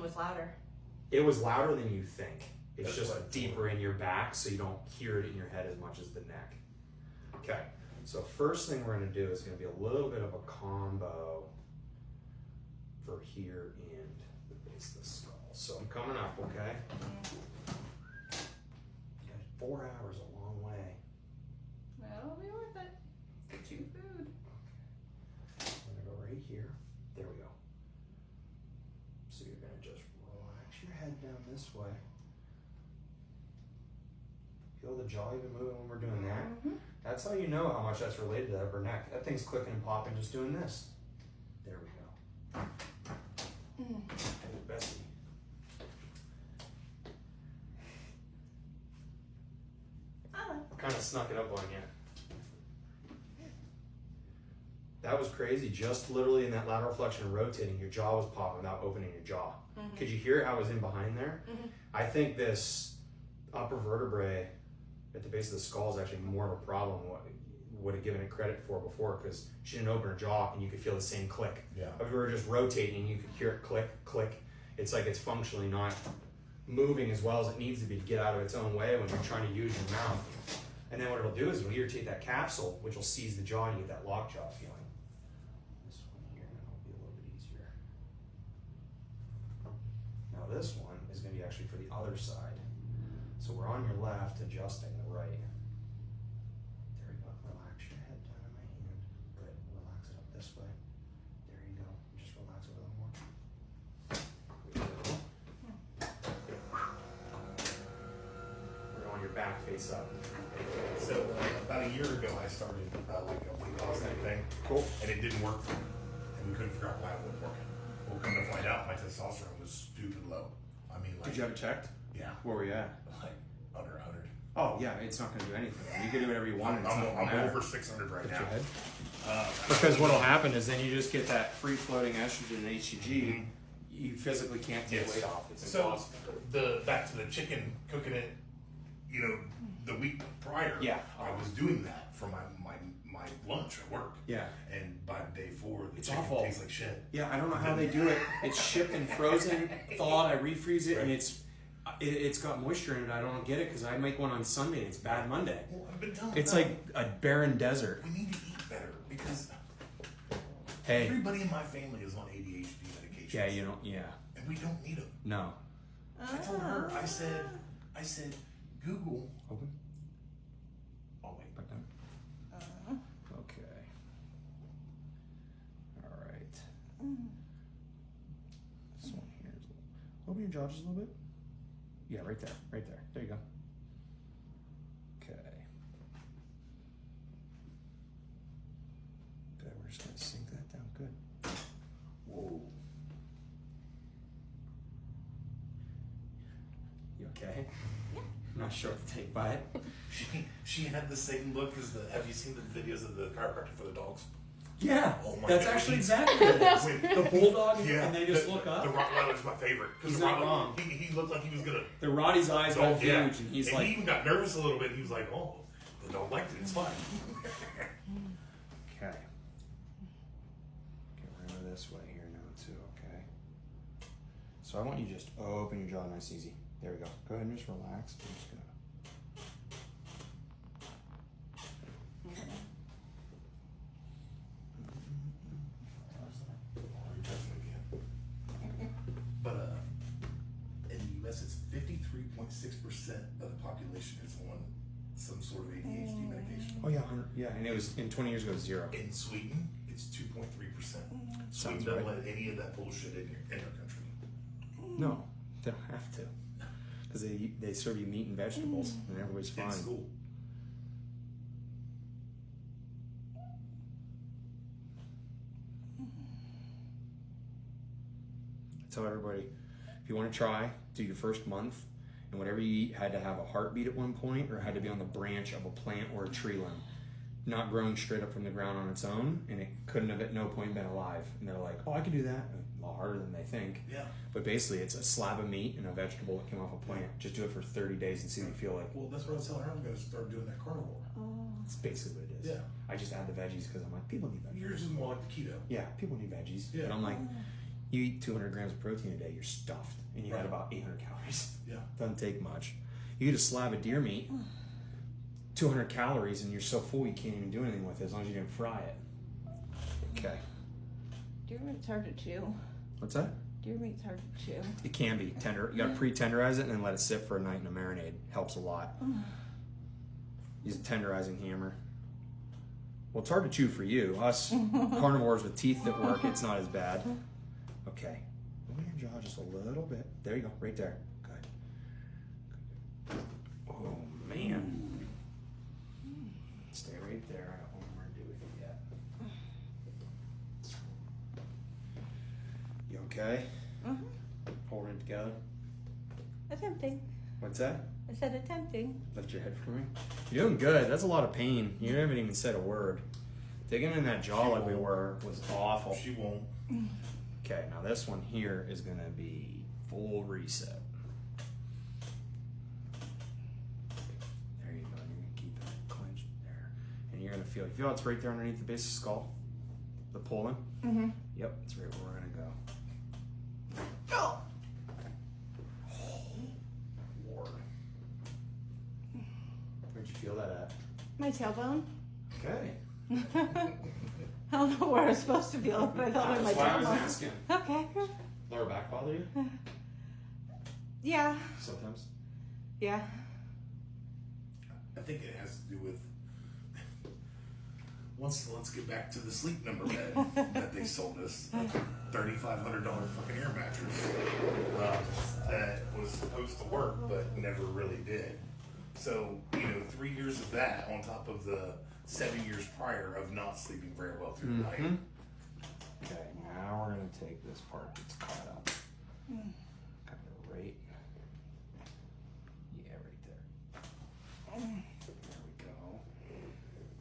It was louder. It was louder than you think. It's That's just deeper in your back, so you don't hear it in your head as much as the neck. Okay, so first thing we're going to do is going to be a little bit of a combo for here and the base of the skull. So I'm coming up, okay? Yeah, 4 hours, a long way. That'll be worth it. Get you food. I'm going to go right here. There we go. So you're going to just relax your head down this way. Feel the jaw even moving when we're doing that. Mm-hmm. That's how you know how much that's related to the upper neck. That thing's clicking and popping just doing this. There we go. Hey, Bessie. Oh. Kind of snuck it up on you. That was crazy. Just literally in that lateral flexion rotating, your jaw was popping without opening your jaw. Mm-hmm. Could you hear how it was in behind there? Mm-hmm. I think this upper vertebrae at the base of the skull is actually more of a problem than what would have given it credit for before, because she didn't open her jaw and you could feel the same click. Yeah. If we were just rotating, you could hear it click, click. It's like it's functionally not moving as well as it needs to be to get out of its own way when you're trying to use your mouth. And then what it'll do is it'll irritate that capsule, which will seize the jaw and you get that lockjaw feeling. This one here will be a little bit easier. Now this one is going to be actually for the other side. So we're on your left, adjusting the right. There we go. Relax your head down in my hand. Good. Relax it up this way. There you go. Just relax it a little more. We're on your back face up. So about a year ago, I started like a weight loss type thing. Cool. And it didn't work for me. And we couldn't figure out why it wasn't working. Well, come to find out, my testosterone was stupid low. I mean, like. Did you have it checked? Yeah. Where were you at? Like under 100. Oh yeah, it's not going to do anything. You can do whatever you want. I'm over 600 right now. Because what'll happen is then you just get that free floating estrogen and HCG. You physically can't take weight off. It's impossible. So back to the chicken, cooking it, you know, the week prior. Yeah. I was doing that for my lunch at work. Yeah. And by day 4, the It's chicken awful. tastes like shit. Yeah, I don't know how they do it. It's shipped and frozen, thawed. I refreeze it, and it's got moisture in it. I don't get it because I make one on Sunday and it's bad Monday. Well, I've been telling It's them, like a barren desert. we need to eat better because Hey. everybody in my family is on ADHD medication. Yeah, you don't. Yeah. And we don't need them. No. I told her, I said, Google. Open. Oh wait. Back down. Okay. All right. This one here is a little. Open your jaw just a little bit. Yeah, right there. Right there. There you go. Okay. Good. We're just gonna sink that down. Good. Whoa. You okay? Yeah. I'm not sure what to take by it. She had the same look as the. Have you seen the videos of the chiropractor for the dogs? Yeah, Oh my that's God. actually exactly what it is. Wait, The bulldog, Yeah, and they just look up. The Rottweiler's my favorite. 'Cause He's the not Rottweiler- wrong. He looked like he was gonna. The Roddy's eyes got huge, and he's and like, he even got nervous a little bit. He was like, "Oh, the dog liked it. It's fine." okay. Okay, we're going this way here now too, okay? So I want you to just open your jaw nice and easy. There we go. Go ahead and just relax. I'm just gonna... But in the U.S., it's 53.6% of the population is on some sort of ADHD medication. Oh yeah, yeah, and it was, in 20 years ago, 0. In Sweden, it's 2.3%. Sweden Sounds doesn't right. let any of that bullshit in their country. No, they don't have to. Because they serve you meat and vegetables, and everybody's fine. In school. I tell everybody, if you want to try, do your first month, and whatever you eat had to have a heartbeat at one point, or had to be on the branch of a plant or a tree limb, not growing straight up from the ground on its own, and it couldn't have at no point been alive. And they're like, oh, I can do that. A lot harder than they think. Yeah. But basically, it's a slab of meat and a vegetable that came off a plant. Just do it for 30 days and see what you feel like. Well, that's what I was telling her. I'm going to start doing that carnivore. That's basically what it is. Yeah. I just add the veggies because I'm like, people need veggies. Yours is more like the keto. Yeah, people need veggies. Yeah. But I'm like, You eat 200 grams of protein a day, you're stuffed, and you had about 800 calories. Yeah. Doesn't take much. You eat a slab of deer meat, 200 calories, and you're so full you can't even do anything with it as long as you didn't fry it. Okay. Deer meat's hard to chew. What's that? Deer meat's hard to chew. It can be tender. You gotta pre-tenderize it and then let it sit for a night in a marinade. Helps a lot. Use a tenderizing hammer. Well, it's hard to chew for you. Us carnivores with teeth that work, it's not as bad. Okay. Open your jaw just a little bit. There you go, right there. Good. Oh man. Stay right there. I got one more to do with it yet. You okay? Holding it together. Attempting. What's that? I said attempting. Lift your head for me. You're doing good. That's a lot of pain. You haven't even said a word. Digging in that jaw like we were was awful. She won't. Okay, now this one here is gonna be full reset. There you go. You're gonna keep that clenched there, and you're gonna feel. You feel it's right there underneath the base of the skull. The pulling. Yep, that's right where we're gonna go. Oh, Lord. Where'd you feel that at? My tailbone. Okay. I don't know where I was supposed to feel it, but I thought it was my That's why I was tailbone. asking. Okay. Lower back bother you? Yeah. Sometimes. Yeah. I think it has to do with. Let's get back to the sleep number bed that they sold us. $3,500 fucking air mattress that was supposed to work but never really did. So 3 years of that on top of the 7 years prior of not sleeping very well through the night. Okay, now we're gonna take this part that's caught up. Kind of right. Yeah, right there. There we go.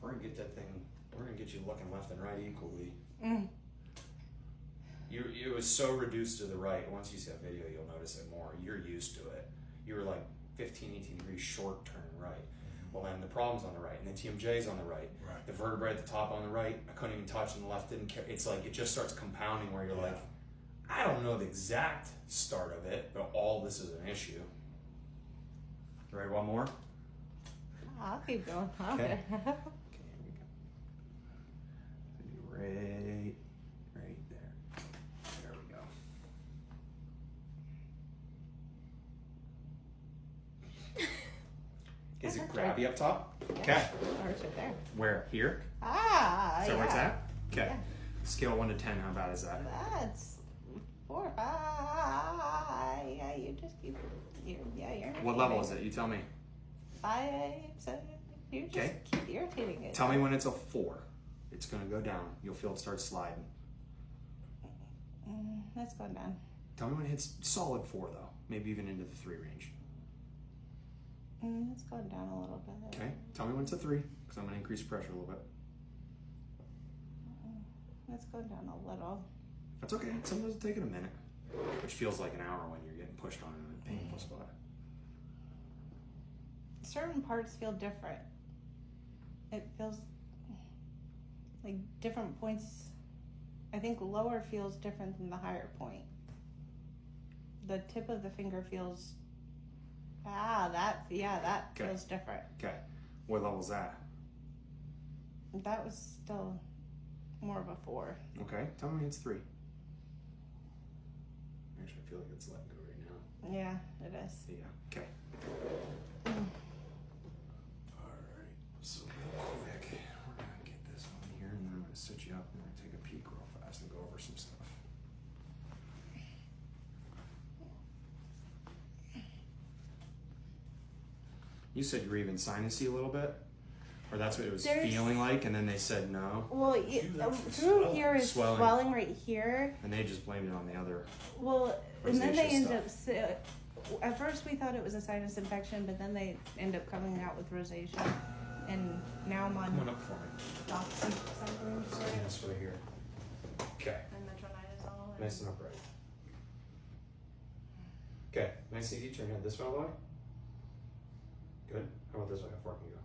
We're gonna get that thing. We're gonna get you looking left and right equally. It was so reduced to the right. Once you see that video, you'll notice it more. You're used to it. You were like 15, 18 degrees short turn right. Well, then the problem's on the right, and the TMJ's on the right. Right. The vertebrae at the top on the right, I couldn't even touch, and the left didn't care. It's like it just starts compounding where you're like, I don't know the exact start of it, but all this is an issue. You ready? One more? I'll keep going. Okay. Okay. Okay, here we go. Right there. There we go. Is it grabby up top? Okay. Ours right there. Where? Here? Ah, Is that where it's yeah. at? Okay. Yeah. Scale 1 to 10, how bad is that? That's 4, 5. Yeah, you just keep. You're What level is it? You tell me. 5, 7. You just Okay. keep irritating it. Tell me when it's a 4. It's gonna go down. You'll feel it start sliding. That's going down. Tell me when it hits solid 4 though. Maybe even into the 3 range. It's going down a little bit. Okay. Tell me when it's a 3, because I'm gonna increase pressure a little bit. It's going down a little. That's okay. Sometimes it'll take it a minute, which feels like an hour when you're getting pushed on in a painful spot. Certain parts feel different. It feels like different points. I think lower feels different than the higher point. The tip of the finger feels. That Okay. feels different. Okay. What level's that? That was still more of a 4. Okay. Tell me when it's 3. Actually, I feel like it's letting go right now. Yeah, it is. Yeah. Okay. Alright. So real quick, we're gonna get this one here, and then I'm gonna sit you up, and we're gonna take a peek real fast and go over some stuff. You said you were even sinusy a little bit? Or that's what it was feeling like, and then they said no? Well, through here is swelling right here. And they just blamed it on the other. Well, and then they Rosacea end stuff. up. At first, we thought it was a sinus infection, but then they end up coming out with rosacea, and now I'm Come on on up for me. doxycycline Stand this way here. Okay. and metronidazole. Nice and upright. Okay, nice and easy. Turn your head this way all the way. Good. How about this way? How far can you go?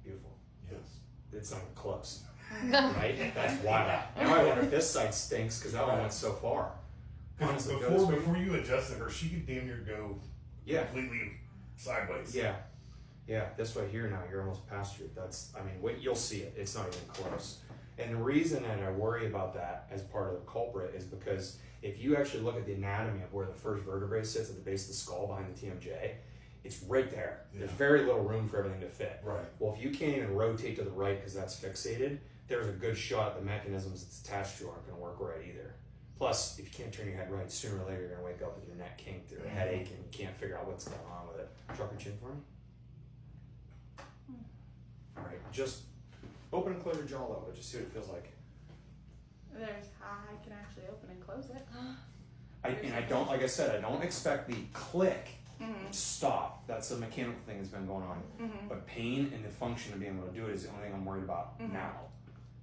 Beautiful. Yes. It's not close. Right? That's wild. Now I wonder if this side stinks because that one went so far. Honestly, go this way. Before you adjusted her, she could damn near go Yeah. completely sideways. Yeah. Yeah, this way here now, you're almost past your, that's, I mean, wait, you'll see it, it's not even close. And the reason that I worry about that as part of the culprit is because if you actually look at the anatomy of where the first vertebrae sits at the base of the skull behind the TMJ, it's right there. Yeah. There's very little room for everything to fit. Right. Well, if you can't even rotate to the right because that's fixated, there's a good shot the mechanisms it's attached to aren't gonna work right either. Plus, if you can't turn your head right, sooner or later you're gonna wake up with your neck kinked or a headache and you can't figure out what's going on with it. Drop your chin for me. All right, just open and close your jaw a little bit, just see what it feels like. There's how I can actually open and close it. I don't, like I said, I don't expect the click Mm-hmm. to stop. That's the mechanical thing that's been going on. Mm-hmm. But pain and the function of being able to do it is the only thing I'm worried about Mhm. now.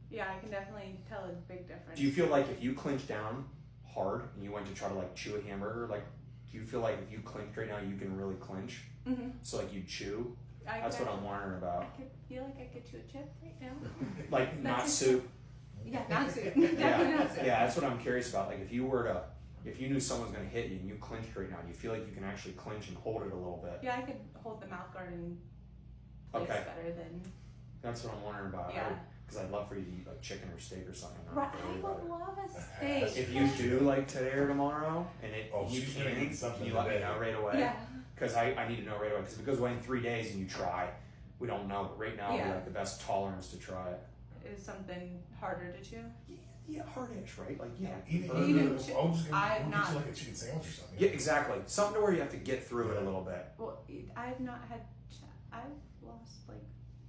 Yeah, I can definitely tell a big difference. Do you feel like if you clinch down hard and you went to try to like chew a hamburger, like do you feel like if you clinched right now you can really clinch? Mm-hmm. So like you chew? I That's could what I'm wondering I about. could feel like I could chew a chip right now. Like not That's soup. Yeah, not soup. Definitely not soup. Yeah, that's what I'm curious about. Like if you knew someone's gonna hit you and you clinched right now, do you feel like you can actually clinch and hold it a little bit? Yeah, I could hold the mouth guard in place Okay. better than. That's what I'm wondering about. Yeah. Because I'd love for you to eat like chicken or steak or something. I'm Right, not I worried would about it. love a steak. If you do like today or tomorrow, and you she's gonna can, eat something can you let me today. know right away? Yeah. Because I need to know right away. Because if it goes away in 3 days and you try, we don't know. But right now, we Yeah. have the best tolerance to try it. Is something harder to chew? Yeah, hardish, right? Like yeah, Even Even I'll just I've get not- you like a chicken sandwich or something. yeah, exactly. Something to where you have to get through it a little bit. Well, I've not had. I've lost like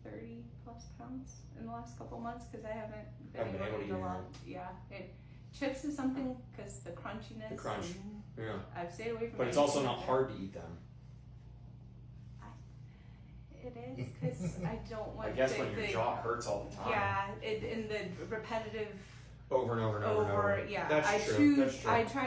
30 plus pounds in the last couple months because I haven't been able to eat a lot. Yeah, chips is something because the crunchiness. The crunch. and Yeah, I've stayed away from. but it's also anything not like hard to eat them. that. It is because I don't want. I guess when your jaw hurts all the time. Yeah, in the repetitive Over and over and over and over. Yeah, That's I true. choose. That's true. I try.